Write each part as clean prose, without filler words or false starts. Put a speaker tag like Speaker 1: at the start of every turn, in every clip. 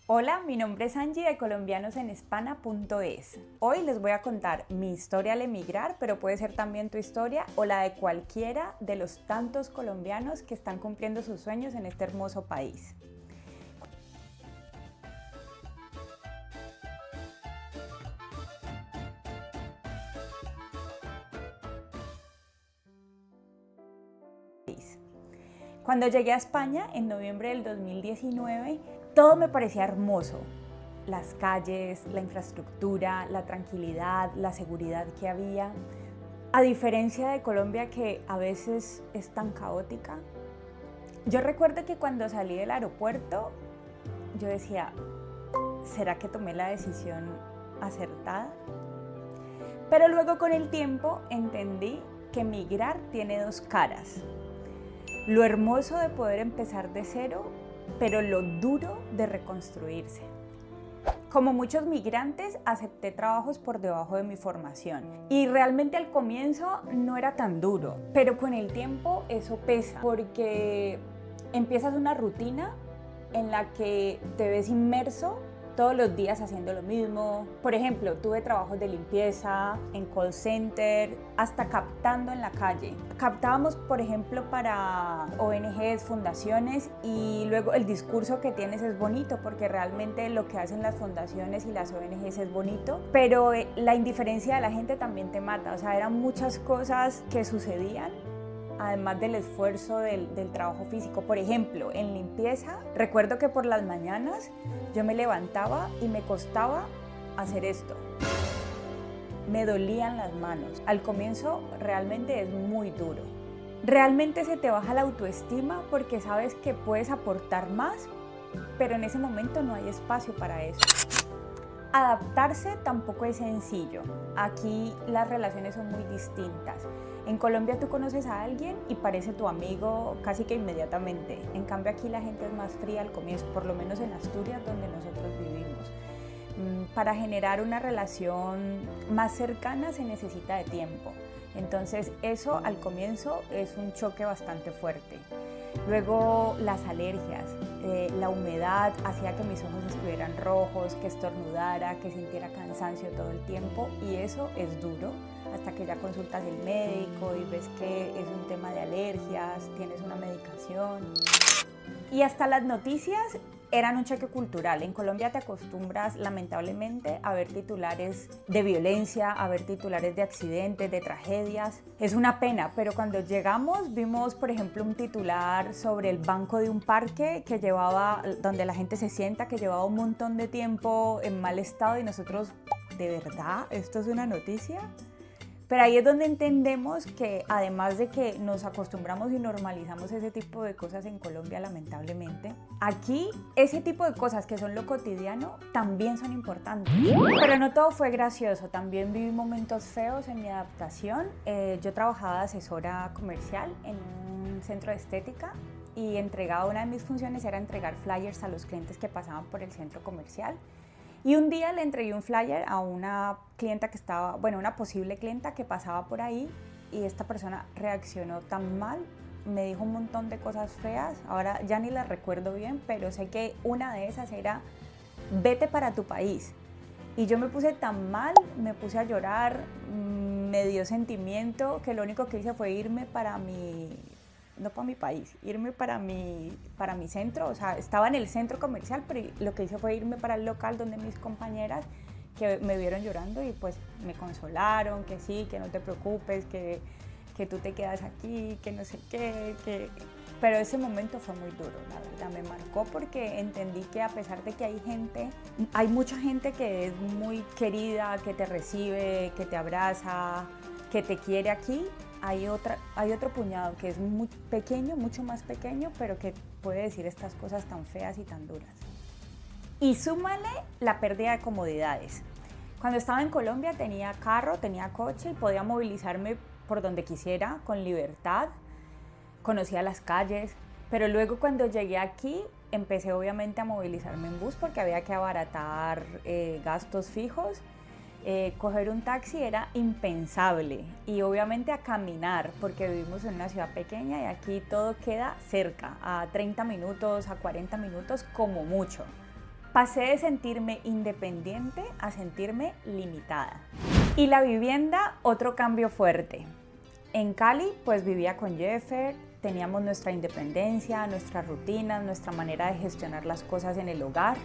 Speaker 1: Hola, mi nombre es Angie de colombianosenhispana.es. Hoy les voy a contar mi historia al emigrar, pero puede ser también tu historia o la de cualquiera de los tantos colombianos que están cumpliendo sus sueños en este hermoso país. Cuando llegué a España en noviembre del 2019, todo me parecía hermoso. Las calles, la infraestructura, la tranquilidad, la seguridad que había. A diferencia de Colombia, que a veces es tan caótica. Yo recuerdo que cuando salí del aeropuerto, yo decía, ¿será que tomé la decisión acertada? Pero luego con el tiempo entendí que migrar tiene dos caras. Lo hermoso de poder empezar de cero, pero lo duro de reconstruirse. Como muchos migrantes, acepté trabajos por debajo de mi formación y realmente al comienzo no era tan duro, pero con el tiempo eso pesa porque empiezas una rutina en la que te ves inmerso todos los días haciendo lo mismo. Por ejemplo, tuve trabajos de limpieza, en call center, hasta captando en la calle. Captábamos, por ejemplo, para ONGs, fundaciones, y luego el discurso que tienes es bonito porque realmente lo que hacen las fundaciones y las ONGs es bonito, pero la indiferencia de la gente también te mata. O sea, eran muchas cosas que sucedían además del esfuerzo del trabajo físico. Por ejemplo, en limpieza, recuerdo que por las mañanas yo me levantaba y me costaba hacer esto. Me dolían las manos. Al comienzo realmente es muy duro. Realmente se te baja la autoestima porque sabes que puedes aportar más, pero en ese momento no hay espacio para eso. Adaptarse tampoco es sencillo. Aquí las relaciones son muy distintas. En Colombia tú conoces a alguien y parece tu amigo casi que inmediatamente. En cambio aquí la gente es más fría al comienzo, por lo menos en Asturias donde nosotros vivimos. Para generar una relación más cercana se necesita de tiempo. Entonces eso al comienzo es un choque bastante fuerte. Luego las alergias, la humedad hacía que mis ojos estuvieran rojos, que estornudara, que sintiera cansancio todo el tiempo y eso es duro hasta que ya consultas al médico y ves que es un tema de alergias, tienes una medicación. Y hasta las noticias eran un choque cultural. En Colombia te acostumbras lamentablemente a ver titulares de violencia, a ver titulares de accidentes, de tragedias. Es una pena, pero cuando llegamos vimos, por ejemplo, un titular sobre el banco de un parque que llevaba, donde la gente se sienta, que llevaba un montón de tiempo en mal estado y nosotros, ¿de verdad esto es una noticia? Pero ahí es donde entendemos que además de que nos acostumbramos y normalizamos ese tipo de cosas en Colombia, lamentablemente, aquí ese tipo de cosas que son lo cotidiano también son importantes. Pero no todo fue gracioso, también viví momentos feos en mi adaptación. Yo trabajaba de asesora comercial en un centro de estética y una de mis funciones era entregar flyers a los clientes que pasaban por el centro comercial. Y un día le entregué un flyer a una clienta que estaba, bueno, una posible clienta que pasaba por ahí y esta persona reaccionó tan mal, me dijo un montón de cosas feas, ahora ya ni las recuerdo bien, pero sé que una de esas era, vete para tu país. Y yo me puse tan mal, me puse a llorar, me dio sentimiento que lo único que hice fue irme para no para mi país, irme para mi centro. O sea, estaba en el centro comercial, pero lo que hice fue irme para el local donde mis compañeras que me vieron llorando y pues me consolaron, que sí, que no te preocupes, que tú te quedas aquí, que no sé qué, Pero ese momento fue muy duro, la verdad, me marcó porque entendí que a pesar de que hay mucha gente que es muy querida, que te recibe, que te abraza, que te quiere aquí, hay otro puñado que es muy pequeño, mucho más pequeño, pero que puede decir estas cosas tan feas y tan duras. Y súmale la pérdida de comodidades. Cuando estaba en Colombia tenía carro, tenía coche y podía movilizarme por donde quisiera, con libertad. Conocía las calles, pero luego cuando llegué aquí empecé obviamente a movilizarme en bus porque había que abaratar gastos fijos. Coger un taxi era impensable y obviamente a caminar porque vivimos en una ciudad pequeña y aquí todo queda cerca, a 30 minutos, a 40 minutos como mucho. Pasé de sentirme independiente a sentirme limitada. Y la vivienda, otro cambio fuerte. En Cali, pues vivía con Jeffer, teníamos nuestra independencia, nuestras rutinas, nuestra manera de gestionar las cosas en el hogar.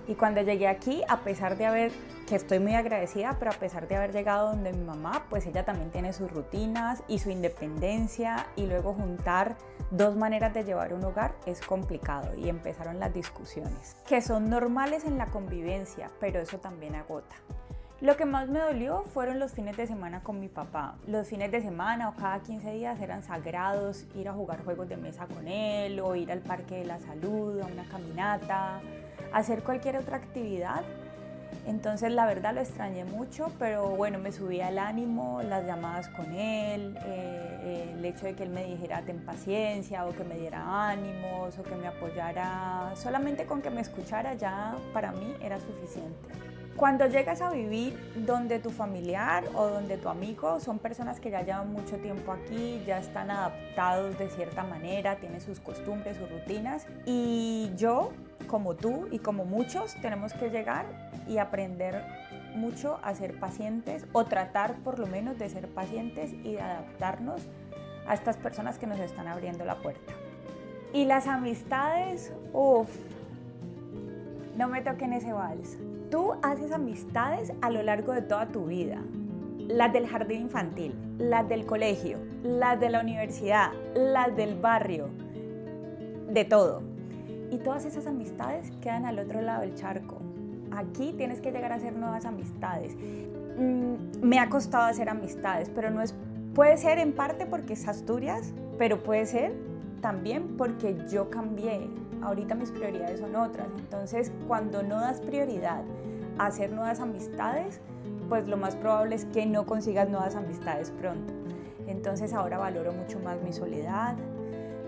Speaker 1: Y cuando llegué aquí, a pesar de que estoy muy agradecida, pero a pesar de haber llegado donde mi mamá, pues ella también tiene sus rutinas y su independencia, y luego juntar dos maneras de llevar un hogar es complicado y empezaron las discusiones, que son normales en la convivencia, pero eso también agota. Lo que más me dolió fueron los fines de semana con mi papá. Los fines de semana o cada 15 días eran sagrados, ir a jugar juegos de mesa con él o ir al Parque de la Salud, a una caminata, hacer cualquier otra actividad. Entonces la verdad lo extrañé mucho, pero bueno, me subía el ánimo, las llamadas con él, el hecho de que él me dijera ten paciencia o que me diera ánimos o que me apoyara, solamente con que me escuchara ya para mí era suficiente. Cuando llegas a vivir donde tu familiar o donde tu amigo son personas que ya llevan mucho tiempo aquí, ya están adaptados de cierta manera, tienen sus costumbres, sus rutinas, y yo, como tú y como muchos, tenemos que llegar y aprender mucho a ser pacientes o tratar por lo menos de ser pacientes y de adaptarnos a estas personas que nos están abriendo la puerta. Y las amistades, no me toquen ese vals. Tú haces amistades a lo largo de toda tu vida. Las del jardín infantil, las del colegio, las de la universidad, las del barrio, de todo. Y todas esas amistades quedan al otro lado del charco. Aquí tienes que llegar a hacer nuevas amistades. Me ha costado hacer amistades, pero puede ser en parte porque es Asturias, pero puede ser también porque yo cambié. Ahorita mis prioridades son otras. Entonces, cuando no das prioridad a hacer nuevas amistades, pues lo más probable es que no consigas nuevas amistades pronto. Entonces, ahora valoro mucho más mi soledad,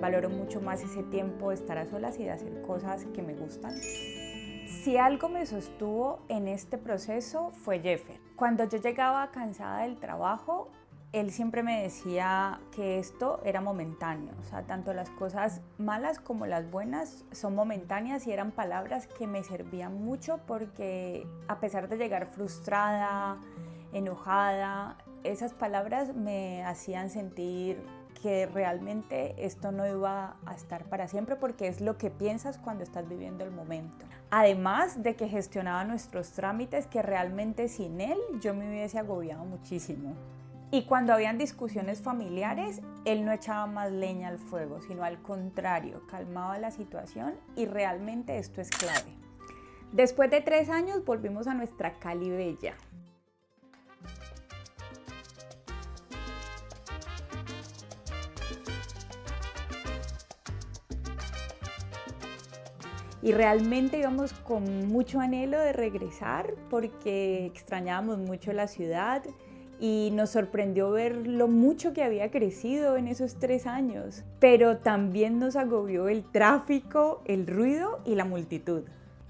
Speaker 1: valoro mucho más ese tiempo de estar a solas y de hacer cosas que me gustan. Si algo me sostuvo en este proceso fue Jeffer. Cuando yo llegaba cansada del trabajo, él siempre me decía que esto era momentáneo, o sea, tanto las cosas malas como las buenas son momentáneas, y eran palabras que me servían mucho porque a pesar de llegar frustrada, enojada, esas palabras me hacían sentir que realmente esto no iba a estar para siempre, porque es lo que piensas cuando estás viviendo el momento. Además de que gestionaba nuestros trámites, que realmente sin él yo me hubiese agobiado muchísimo. Y cuando habían discusiones familiares, él no echaba más leña al fuego, sino al contrario, calmaba la situación, y realmente esto es clave. Después de 3 años volvimos a nuestra Cali bella. Y realmente íbamos con mucho anhelo de regresar porque extrañábamos mucho la ciudad. Y nos sorprendió ver lo mucho que había crecido en esos 3 años. Pero también nos agobió el tráfico, el ruido y la multitud.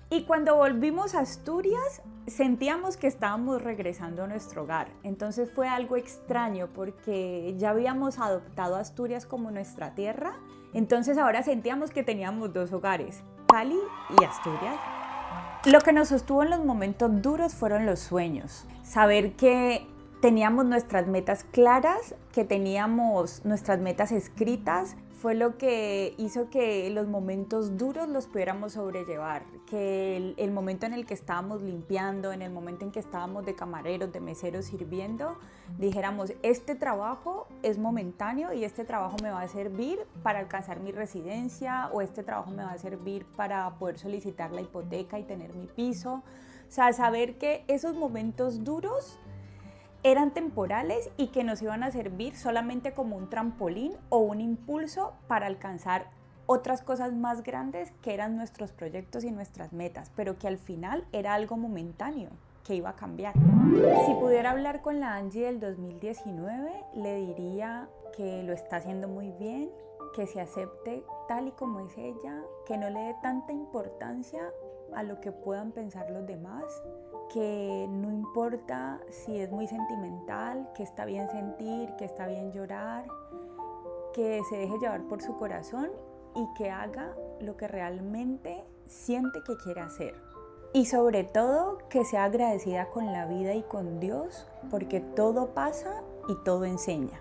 Speaker 1: Y cuando volvimos a Asturias, sentíamos que estábamos regresando a nuestro hogar. Entonces fue algo extraño porque ya habíamos adoptado Asturias como nuestra tierra. Entonces ahora sentíamos que teníamos 2 hogares, Cali y Asturias. Lo que nos sostuvo en los momentos duros fueron los sueños. Saber que teníamos nuestras metas claras, que teníamos nuestras metas escritas, fue lo que hizo que los momentos duros los pudiéramos sobrellevar, que el momento en el que estábamos limpiando, en el momento en que estábamos de camareros, de meseros sirviendo, dijéramos, este trabajo es momentáneo y este trabajo me va a servir para alcanzar mi residencia, o este trabajo me va a servir para poder solicitar la hipoteca y tener mi piso. O sea, saber que esos momentos duros eran temporales y que nos iban a servir solamente como un trampolín o un impulso para alcanzar otras cosas más grandes que eran nuestros proyectos y nuestras metas, pero que al final era algo momentáneo que iba a cambiar. Si pudiera hablar con la Angie del 2019, le diría que lo está haciendo muy bien, que se acepte tal y como es ella, que no le dé tanta importancia a lo que puedan pensar los demás, que no importa si es muy sentimental, que está bien sentir, que está bien llorar, que se deje llevar por su corazón y que haga lo que realmente siente que quiere hacer. Y sobre todo que sea agradecida con la vida y con Dios, porque todo pasa y todo enseña.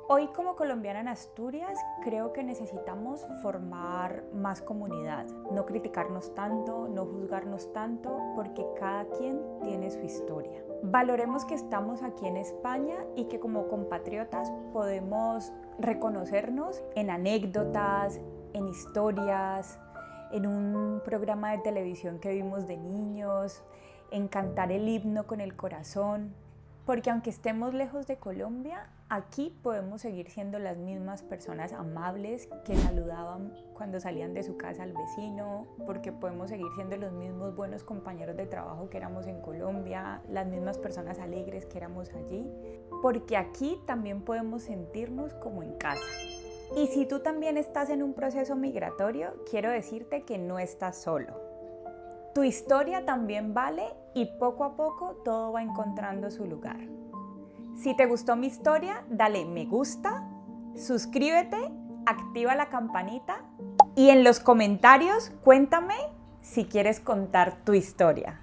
Speaker 1: Hoy como colombiana en Asturias creo que necesitamos formar más comunidad, no criticarnos tanto, no juzgarnos tanto, porque cada quien tiene su historia. Valoremos que estamos aquí en España y que como compatriotas podemos reconocernos en anécdotas, en historias, en un programa de televisión que vimos de niños, en cantar el himno con el corazón. Porque aunque estemos lejos de Colombia, aquí podemos seguir siendo las mismas personas amables que saludaban cuando salían de su casa al vecino, porque podemos seguir siendo los mismos buenos compañeros de trabajo que éramos en Colombia, las mismas personas alegres que éramos allí, porque aquí también podemos sentirnos como en casa. Y si tú también estás en un proceso migratorio, quiero decirte que no estás solo. Tu historia también vale y poco a poco todo va encontrando su lugar. Si te gustó mi historia, dale me gusta, suscríbete, activa la campanita y en los comentarios cuéntame si quieres contar tu historia.